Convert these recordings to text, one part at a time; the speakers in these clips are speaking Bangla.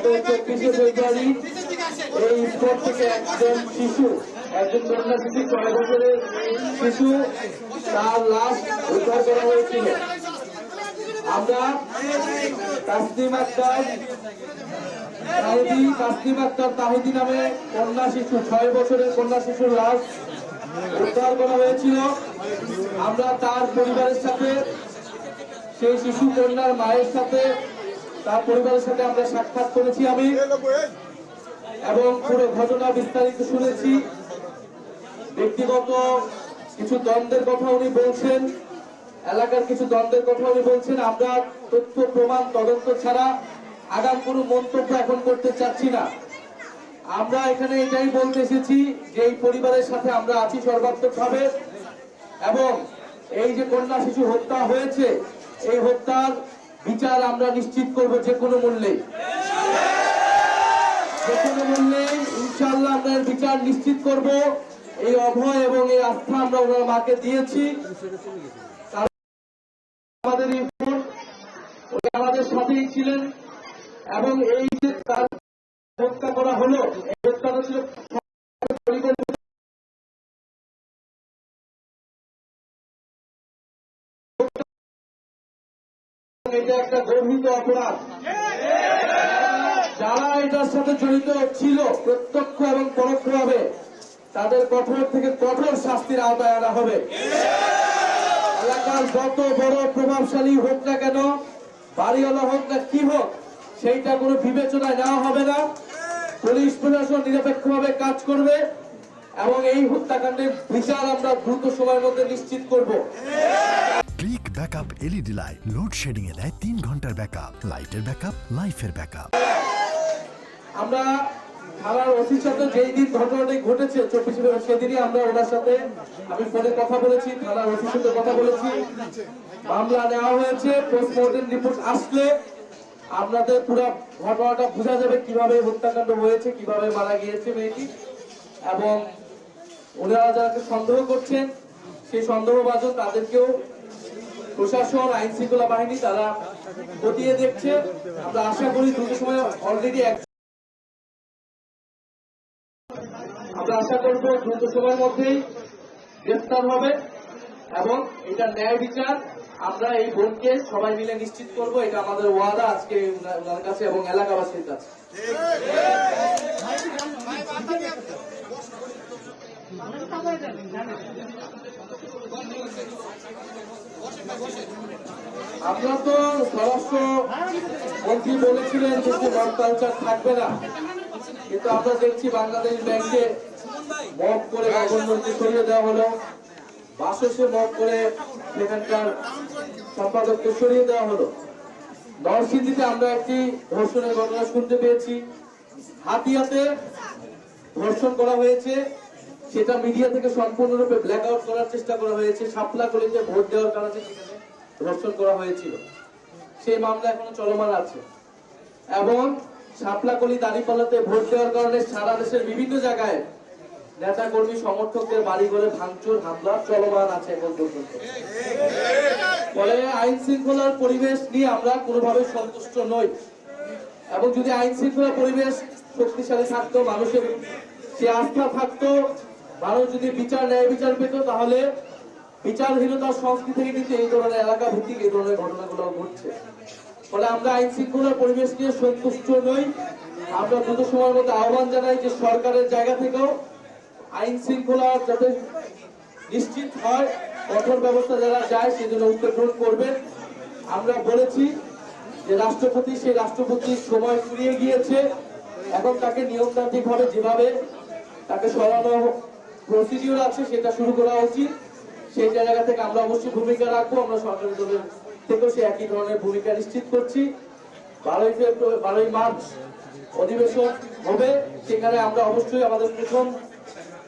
গত 24শে ফেব্রুয়ারি এই স্পট থেকে একজন শিশু, একজন কন্যা শিশু, 6 বছরের শিশু, তার লাশ উদ্ধার করা হয়েছিল। আমরা তাসনিম আক্তার তাহিদি নামে কন্যা শিশু, 6 বছরের কন্যা শিশুর লাশ উদ্ধার করা হয়েছিল। আমরা তার পরিবারের সাথে, সেই শিশু কন্যার মায়ের সাথে, তার পরিবারের সাথে আমরা সাক্ষাৎ করেছি আমি, এবং পুরো ঘটনা বিস্তারিত শুনেছি। ব্যক্তিগত কিছু দ্বন্দ্বের কথা উনি বলছেন, এলাকার কিছু দ্বন্দ্বের কথা উনি বলছেন। আমরা তথ্য প্রমাণ তদন্ত ছাড়া আগাম কোনো মন্তব্য এখন করতে চাচ্ছি না। আমরা এখানে এটাই বলতে এসেছি যে এই পরিবারের সাথে আমরা আছি সর্বাত্মকভাবে, এবং এই যে কন্যা শিশু হত্যা হয়েছে, এই হত্যার বিচার আমরা নিশ্চিত করব যে কোনো মূল্যে, ইনশাআল্লাহ আমরা এর বিচার নিশ্চিত করব। এই অভয় এবং এই আস্থা আমরা ওনার মাকে দিয়েছি। আমাদের সাথেই ছিলেন, এবং এই যে তার হত্যা করা হলো, এই হত্যাটা ছিল এটা একটা গর্হিত অপরাধ। যারা এটার সাথে জড়িত ছিল প্রত্যক্ষ এবং পরোক্ষভাবে, তাদের কঠোর থেকে কঠোর শাস্তির আওতায় আনা হবে। এলাকার যত বড় প্রভাবশালী হোক না কেন, বাড়িওয়ালা হোক না কি হোক, সেইটা কোনো বিবেচনায় নেওয়া হবে না। পুলিশ প্রশাসন নিরপেক্ষভাবে কাজ করবে, এবং এই হত্যাকাণ্ডের বিচার আমরা দ্রুত সময়ের মধ্যে নিশ্চিত করব। Click backup LED light load shedding এ দেয় 3 ঘন্টার ব্যাকআপ, লাইটের ব্যাকআপ, লাইফের ব্যাকআপ। আমরা থানার ওসির সাথে যেই দিন ঘটনাটি ঘটেছে 24শে ফেব্রুয়ারি, সেদিনই আমরা ওনার সাথে আমি ফোনে কথা বলেছি, থানার ওসির সাথে কথা বলেছি। মামলা নেওয়া হয়েছে। পোস্টমর্টেম রিপোর্ট আসলে আপনাদের পুরো ঘটনাটা বোঝা যাবে, কিভাবে হত্যাকাণ্ড হয়েছে, কিভাবে মারা গিয়েছে মেয়েটি, এবং ওনারা যারা সন্দেহ করছেন সেই সন্দেহভাজন তাদেরকেও প্রশাসন, আইন শৃঙ্খলা বাহিনী তারা খতিয়ে দেখছে। আমরা আশা করি দ্রুত সময়ে অলরেডি আমরা আশা করব দ্রুত সময়ের মধ্যেই গ্রেফতার হবে, এবং এটা ন্যায় বিচার আমরা এই বোনকে সবাই মিলে নিশ্চিত করব। এটা আমাদের ওয়াদা আজকে ওনার কাছে এবং এলাকাবাসীর কাছে। আমরা তো স্বরাষ্ট্র মন্ত্রী বলেছিলেন যে মব কালচার থাকবে না, কিন্তু আমরা দেখছি বাংলাদেশ ব্যাংকে মব করে গভর্নরকে সরিয়ে দেওয়া হলো, বাসসে মব করে সেখানকার সম্পাদককে সরিয়ে দেওয়া হলো। নরসিংদীতে আমরা একটি ধর্ষণের ঘটনা শুনতে পেয়েছি, হাতিয়াতে ধর্ষণ করা হয়েছে, সেটা মিডিয়া থেকে সম্পূর্ণরূপে ব্ল্যাক আউট করার চেষ্টা করা হয়েছে। শাপলাকলিতে ভোট দেওয়ার কারণে সেখানে ধর্ষণ করা হয়েছিল, সেই মামলা এখনো চলমান আছে। এবং শাপলাকলি দাঁড়িপাল্লাতে ভোট দেওয়ার কারণে সারা দেশের বিভিন্ন জায়গায় নেতা কর্মী সমর্থকদের বাড়ি ঘরে ভাঙচুর, হামলা চলমান আছে এখন পর্যন্ত। ফলে আইন শৃঙ্খলার পরিবেশ নিয়ে আমরা কোনোভাবে সন্তুষ্ট নই, এবং যদি আইন শৃঙ্খলা পরিবেশ শক্তিশালী থাকতো, মানুষের সে আস্থা থাকতো, মানুষ যদি বিচার ন্যায় বিচার পেত, তাহলে বিচারহীনতার সংস্কৃতি থেকে কিন্তু এই ধরনের এলাকা ভিত্তিক এই ধরনের ঘটনাগুলো ঘটছে। ফলে আমরা আইন শৃঙ্খলার পরিবেশ নিয়ে সন্তুষ্ট নই। আমরা দ্রুত সময়ের মধ্যে আহ্বান জানাই যে সরকারের জায়গা থেকেও আইন শৃঙ্খলা যাতে নিশ্চিত হয়, কঠোর ব্যবস্থা যারা যায় সেজন্য উদ্যোগ গ্রহণ করবেন। আমরা বলেছি যে রাষ্ট্রপতি, সেই রাষ্ট্রপতির সময় ফুরিয়ে গিয়েছে, এখন তাকে নিয়মতান্ত্রিক ভাবে যেভাবে তাকে সরানো প্রসিডিওর আছে সেটা শুরু করা উচিত। সেই জায়গা থেকে আমরা অবশ্যই ভূমিকা রাখবো। আমরা সরকারি দলের থেকেও সে একই ধরনের ভূমিকা নিশ্চিত করছি। 12ই মার্চ অধিবেশন হবে, সেখানে আমরা অবশ্যই আমাদের প্রথম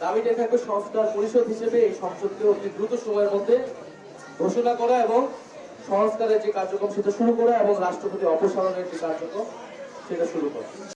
দাবিটা থাকবে সংস্কার পরিষদ হিসেবে এই সংসদকে অতি দ্রুত সময়ের মধ্যে ঘোষণা করা, এবং সংস্কারের যে কার্যক্রম সেটা শুরু করা, এবং রাষ্ট্রপতি অপসারণের যে কার্যক্রম সেটা শুরু করা।